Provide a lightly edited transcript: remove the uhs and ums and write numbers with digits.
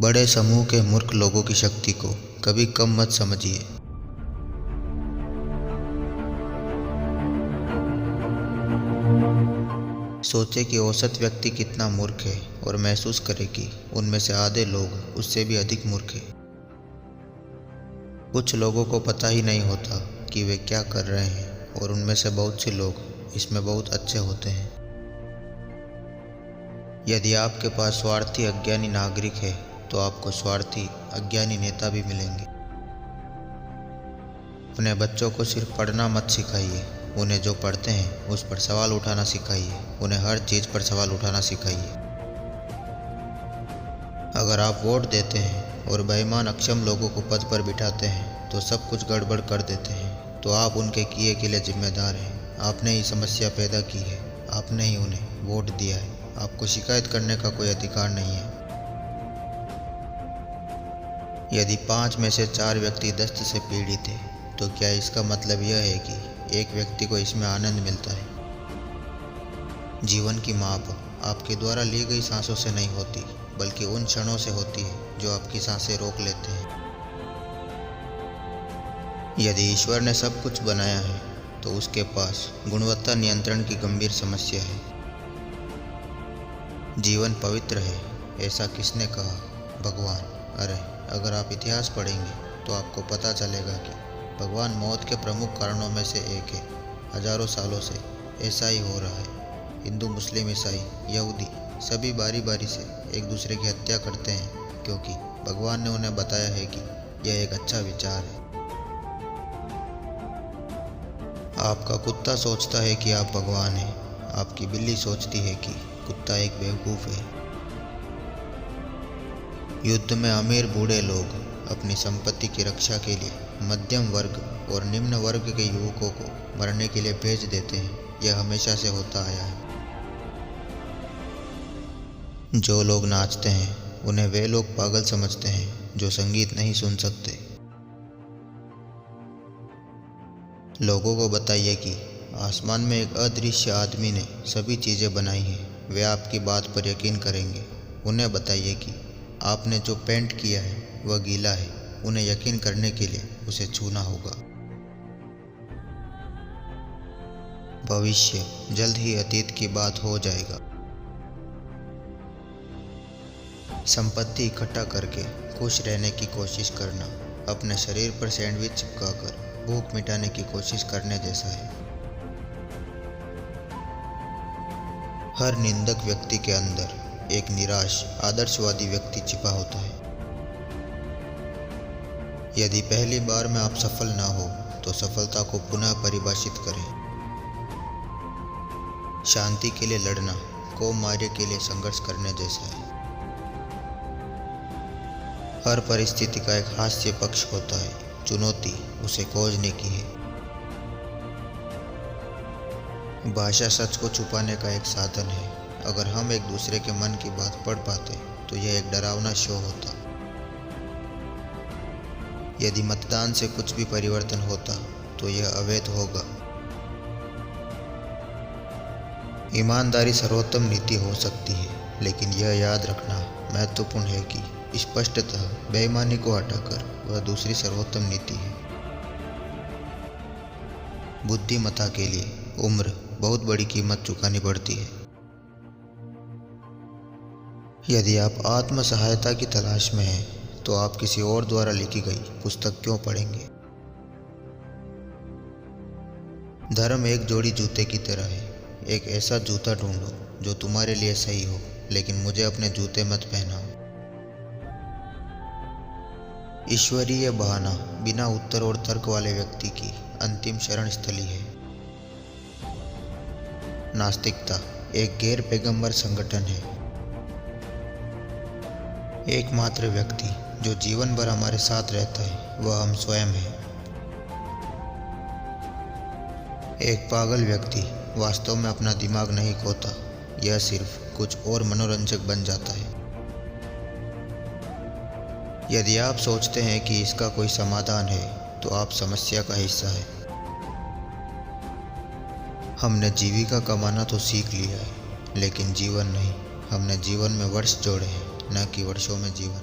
बड़े समूह के मूर्ख लोगों की शक्ति को कभी कम मत समझिए। सोचे कि औसत व्यक्ति कितना मूर्ख है और महसूस करे कि उनमें से आधे लोग उससे भी अधिक मूर्ख हैं। कुछ लोगों को पता ही नहीं होता कि वे क्या कर रहे हैं और उनमें से बहुत से लोग इसमें बहुत अच्छे होते हैं। यदि आपके पास स्वार्थी अज्ञानी नागरिक है तो आपको स्वार्थी अज्ञानी नेता भी मिलेंगे। अपने बच्चों को सिर्फ पढ़ना मत सिखाइए, उन्हें जो पढ़ते हैं उस पर सवाल उठाना सिखाइए, उन्हें हर चीज़ पर सवाल उठाना सिखाइए। अगर आप वोट देते हैं और बेईमान अक्षम लोगों को पद पर बिठाते हैं तो सब कुछ गड़बड़ कर देते हैं, तो आप उनके किए के लिए जिम्मेदार हैं। आपने ही समस्या पैदा की है, आपने ही उन्हें वोट दिया है। आपको शिकायत करने का कोई अधिकार नहीं है। यदि 5 में से 4 व्यक्ति दस्त से पीड़ित हैं, तो क्या इसका मतलब यह है कि एक व्यक्ति को इसमें आनंद मिलता है? जीवन की माप आपके द्वारा ली गई सांसों से नहीं होती, बल्कि उन क्षणों से होती है जो आपकी सांसें रोक लेते हैं। यदि ईश्वर ने सब कुछ बनाया है तो उसके पास गुणवत्ता नियंत्रण की गंभीर समस्या है। जीवन पवित्र है, ऐसा किसने कहा? भगवान। अरे, अगर आप इतिहास पढ़ेंगे तो आपको पता चलेगा कि भगवान मौत के प्रमुख कारणों में से एक है। हजारों सालों से ऐसा ही हो रहा है। हिंदू, मुस्लिम, ईसाई, यहूदी सभी बारी बारी से एक दूसरे की हत्या करते हैं क्योंकि भगवान ने उन्हें बताया है कि यह एक अच्छा विचार है। आपका कुत्ता सोचता है कि आप भगवान हैं। आपकी बिल्ली सोचती है कि कुत्ता एक बेवकूफ़ है। युद्ध में अमीर बूढ़े लोग अपनी संपत्ति की रक्षा के लिए मध्यम वर्ग और निम्न वर्ग के युवकों को मरने के लिए भेज देते हैं। यह हमेशा से होता आया है। जो लोग नाचते हैं उन्हें वे लोग पागल समझते हैं जो संगीत नहीं सुन सकते। लोगों को बताइए कि आसमान में एक अदृश्य आदमी ने सभी चीज़ें बनाई हैं, वे आपकी बात पर यकीन करेंगे। उन्हें बताइए कि आपने जो पेंट किया है वह गीला है, उन्हें यकीन करने के लिए उसे छूना होगा। भविष्य जल्द ही अतीत की बात हो जाएगा। संपत्ति इकट्ठा करके खुश रहने की कोशिश करना अपने शरीर पर सैंडविच चिपकाकर भूख मिटाने की कोशिश करने जैसा है। हर निंदक व्यक्ति के अंदर एक निराश आदर्शवादी व्यक्ति छिपा होता है। यदि पहली बार में आप सफल ना हो तो सफलता को पुनः परिभाषित करें। शांति के लिए लड़ना कौमार्य के लिए संघर्ष करने जैसा है। हर परिस्थिति का एक हास्य पक्ष होता है, चुनौती उसे खोजने की है। भाषा सच को छुपाने का एक साधन है। अगर हम एक दूसरे के मन की बात पढ़ पाते तो यह एक डरावना शो होता। यदि मतदान से कुछ भी परिवर्तन होता तो यह अवैध होगा। ईमानदारी सर्वोत्तम नीति हो सकती है, लेकिन यह याद रखना महत्वपूर्ण है कि स्पष्टतः बेईमानी को हटाकर वह दूसरी सर्वोत्तम नीति है। बुद्धिमत्ता के लिए उम्र बहुत बड़ी कीमत चुकानी पड़ती है। यदि आप आत्म सहायता की तलाश में हैं तो आप किसी और द्वारा लिखी गई पुस्तक क्यों पढ़ेंगे? धर्म एक जोड़ी जूते की तरह है। एक ऐसा जूता ढूंढो जो तुम्हारे लिए सही हो, लेकिन मुझे अपने जूते मत पहनाओ। ईश्वरीय बहाना बिना उत्तर और तर्क वाले व्यक्ति की अंतिम शरण स्थली है। नास्तिकता एक गैर पैगंबर संगठन है। एकमात्र व्यक्ति जो जीवन भर हमारे साथ रहता है वह हम स्वयं हैं। एक पागल व्यक्ति वास्तव में अपना दिमाग नहीं खोता, यह सिर्फ कुछ और मनोरंजक बन जाता है। यदि आप सोचते हैं कि इसका कोई समाधान है तो आप समस्या का हिस्सा हैं। हमने जीविका कमाना तो सीख लिया है, लेकिन जीवन नहीं। हमने जीवन में वर्ष जोड़े हैं, न कि वर्षों में जीवन।